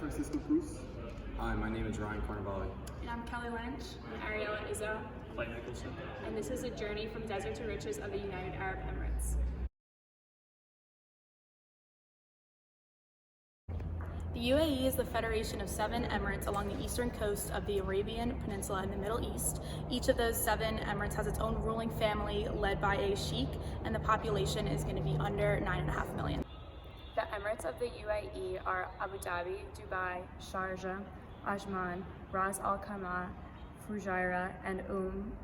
Francisco Cruz. Hi, my name is Ryan Carnavale. And I'm Kelly Lynch. I'm Ariella Izzo. Clay Nicholson. And this is a journey from desert to riches of the United Arab Emirates. The UAE is the federation of 7 emirates along the eastern coast of the Arabian Peninsula in the Middle East. Each of those 7 emirates has its own ruling family led by a sheikh, and the population is going to be under 9.5 million. The emirates of the UAE are Abu Dhabi, Dubai, Sharjah, Ajman, Ras Al Khaimah, Fujairah, and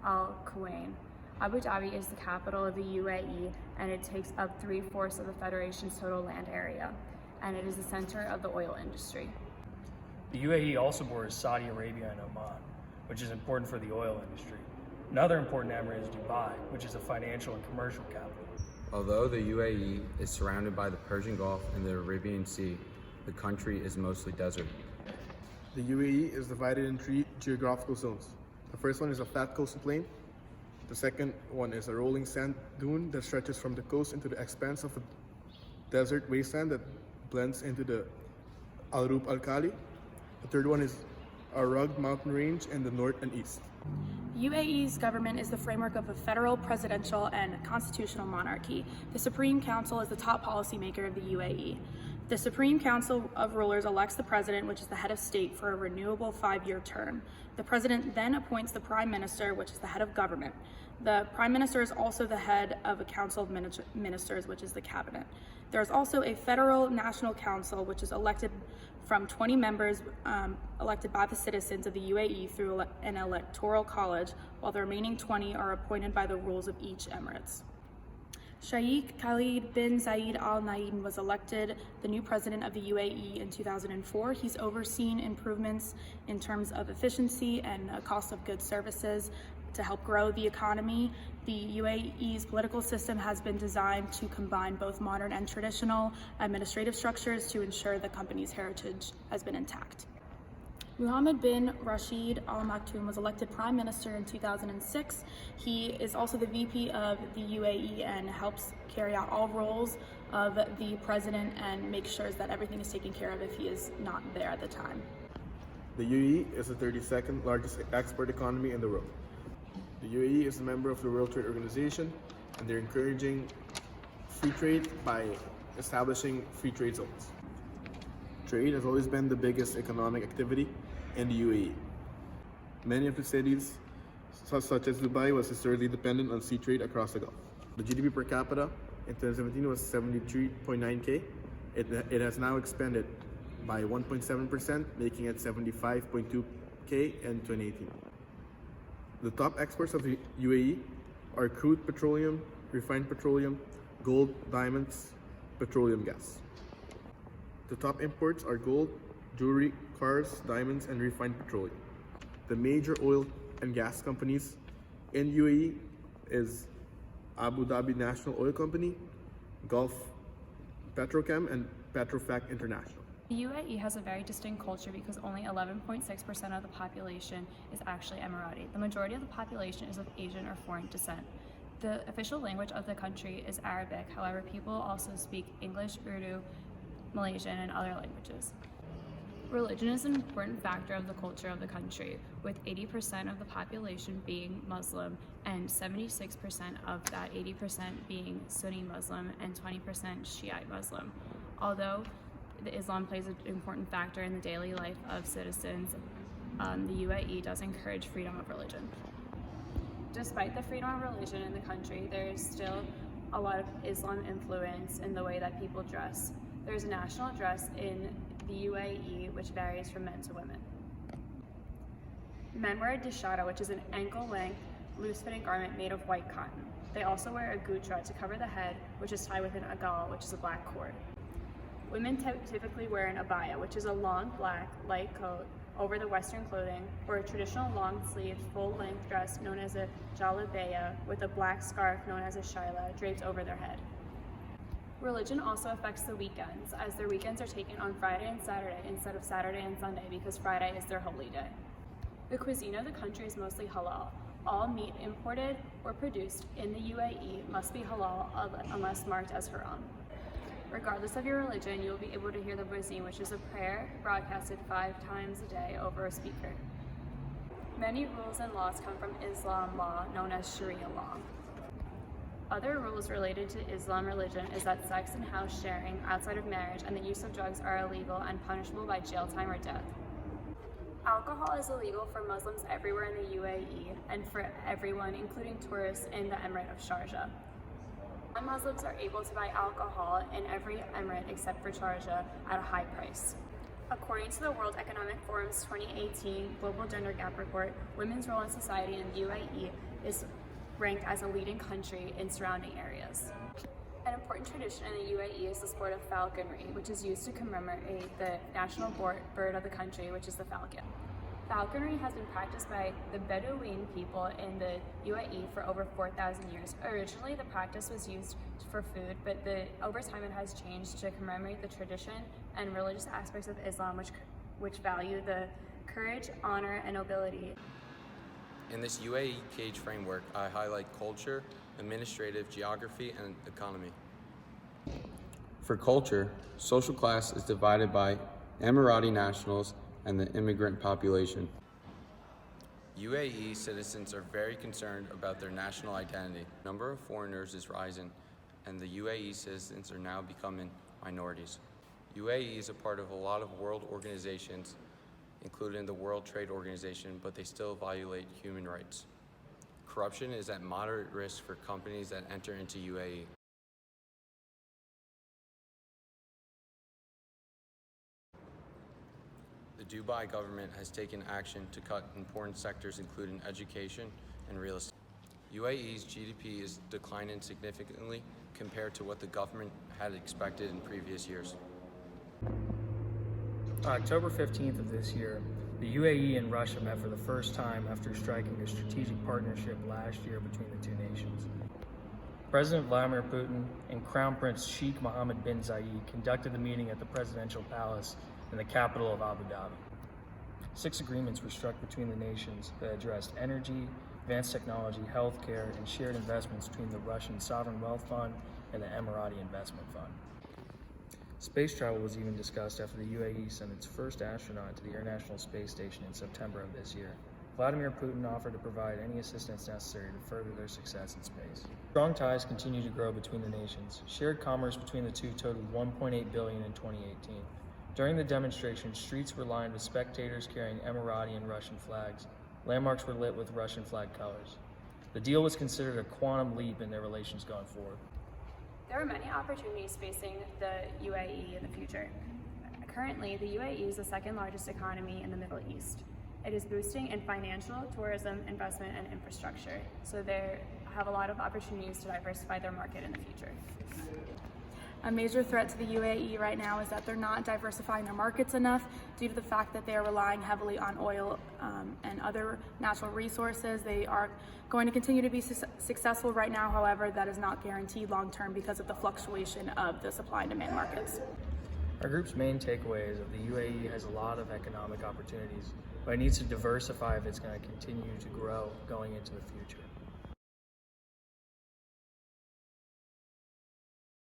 Al Quwain. Abu Dhabi is the capital of the UAE, and it takes up 3/4 of the federation's total land area, and it is the center of the oil industry. The UAE also borders Saudi Arabia and Oman, which is important for the oil industry. Another important emirate is Dubai, which is a financial and commercial capital. Although the UAE is surrounded by the Persian Gulf and the Arabian Sea, the country is mostly desert. The UAE is divided in 3 geographical zones. The first one is a flat coastal plain. The second one is a rolling sand dune that stretches from the coast into the expanse of a desert wasteland that blends into the Al Rub Al Khali. The third one is a rugged mountain range in the north and east. UAE's government is the framework of a federal, presidential, and constitutional monarchy. The Supreme Council is the top policymaker of the UAE. The Supreme Council of Rulers elects the president, which is the head of state, for a renewable 5-year term. The president then appoints the prime minister, which is the head of government. The prime minister is also the head of a council of ministers, which is the cabinet. There's also a federal national council, which is elected from 20 members elected by the citizens of the UAE through an electoral college, while the remaining 20 are appointed by the rules of each emirates. Sheikh Khalid bin Zayed Al Nahyan was elected the new president of the UAE in 2004. He's overseen improvements in terms of efficiency and cost of goods services to help grow the economy. The UAE's political system has been designed to combine both modern and traditional administrative structures to ensure the company's heritage has been intact. Mohammed bin Rashid Al Maktoum was elected Prime Minister in 2006. He is also the VP of the UAE and helps carry out all roles of the president and makes sure that everything is taken care of if he is not there at the time. The UAE is the 32nd largest export economy in the world. The UAE is a member of the World Trade Organization, and they're encouraging free trade by establishing free trade zones. Trade has always been the biggest economic activity in the UAE. Many of the cities, such as Dubai, was historically dependent on sea trade across the Gulf. The GDP per capita in 2017 was 73.9K. It has now expanded by 1.7%, making it 75.2K in 2018. The top exports of the UAE are crude petroleum, refined petroleum, gold, diamonds, petroleum gas. The top imports are gold, jewelry, cars, diamonds, and refined petroleum. The major oil and gas companies in UAE is Abu Dhabi National Oil Company, Gulf Petrochem, and Petrofac International. The UAE has a very distinct culture because only 11.6% of the population is actually Emirati. The majority of the population is of Asian or foreign descent. The official language of the country is Arabic. However, people also speak English, Urdu, Malaysian, and other languages. Religion is an important factor of the culture of the country, with 80% of the population being Muslim and 76% of that 80% being Sunni Muslim and 20% Shiite Muslim. Although Islam plays an important factor in the daily life of citizens, the UAE does encourage freedom of religion. Despite the freedom of religion in the country, there is still a lot of Islam influence in the way that people dress. There's a national dress in the UAE which varies from men to women. Men wear a dishara, which is an ankle-length, loose-fitting garment made of white cotton. They also wear a gutra to cover the head, which is tied with an agal, which is a black cord. Women typically wear an abaya, which is a long black, light coat over the Western clothing, or a traditional long-sleeved, full-length dress known as a jalabeya with a black scarf known as a shaila draped over their head. Religion also affects the weekends, as their weekends are taken on Friday and Saturday instead of Saturday and Sunday because Friday is their holy day. The cuisine of the country is mostly halal. All meat imported or produced in the UAE must be halal unless marked as haram. Regardless of your religion, you will be able to hear the muezzin, which is a prayer broadcasted 5 times a day over a speaker. Many rules and laws come from Islam law, known as Sharia law. Other rules related to Islam religion is that sex and house sharing outside of marriage and the use of drugs are illegal and punishable by jail time or death. Alcohol is illegal for Muslims everywhere in the UAE and for everyone, including tourists in the Emirate of Sharjah. Non-Muslims are able to buy alcohol in every emirate except for Sharjah at a high price. According to the World Economic Forum's 2018 Global Gender Gap Report, women's role in society in the UAE is ranked as a leading country in surrounding areas. An important tradition in the UAE is the sport of falconry, which is used to commemorate the national bird of the country, which is the falcon. Falconry has been practiced by the Bedouin people in the UAE for over 4,000 years. Originally, the practice was used for food, but over time it has changed to commemorate the tradition and religious aspects of Islam, which value the courage, honor, and nobility. In this UAE cage framework, I highlight culture, administrative, geography, and economy. For culture, social class is divided by Emirati nationals and the immigrant population. UAE citizens are very concerned about their national identity. The number of foreigners is rising, and the UAE citizens are now becoming minorities. UAE is a part of a lot of world organizations, including the World Trade Organization, but they still violate human rights. Corruption is at moderate risk for companies that enter into UAE. The Dubai government has taken action to cut important sectors including education and real estate. UAE's GDP is declining significantly compared to what the government had expected in previous years. On October 15th of this year, the UAE and Russia met for the first time after striking a strategic partnership last year between the two nations. President Vladimir Putin and Crown Prince Sheikh Mohammed bin Zayed conducted the meeting at the presidential palace in the capital of Abu Dhabi. 6 agreements were struck between the nations that addressed energy, advanced technology, healthcare, and shared investments between the Russian Sovereign Wealth Fund and the Emirati Investment Fund. Space travel was even discussed after the UAE sent its first astronaut to the International Space Station in September of this year. Vladimir Putin offered to provide any assistance necessary to further their success in space. Strong ties continue to grow between the nations. Shared commerce between the two totaled $1.8 billion in 2018. During the demonstration, streets were lined with spectators carrying Emirati and Russian flags. Landmarks were lit with Russian flag colors. The deal was considered a quantum leap in their relations going forward. There are many opportunities facing the UAE in the future. Currently, the UAE is the second largest economy in the Middle East. It is boosting in financial, tourism, investment, and infrastructure. So they have a lot of opportunities to diversify their market in the future. A major threat to the UAE right now is that they're not diversifying their markets enough due to the fact that they are relying heavily on oil and other natural resources. They are going to continue to be successful right now, however, that is not guaranteed long term because of the fluctuation of the supply and demand markets. Our group's main takeaway is that the UAE has a lot of economic opportunities, but it needs to diversify if it's going to continue to grow going into the future.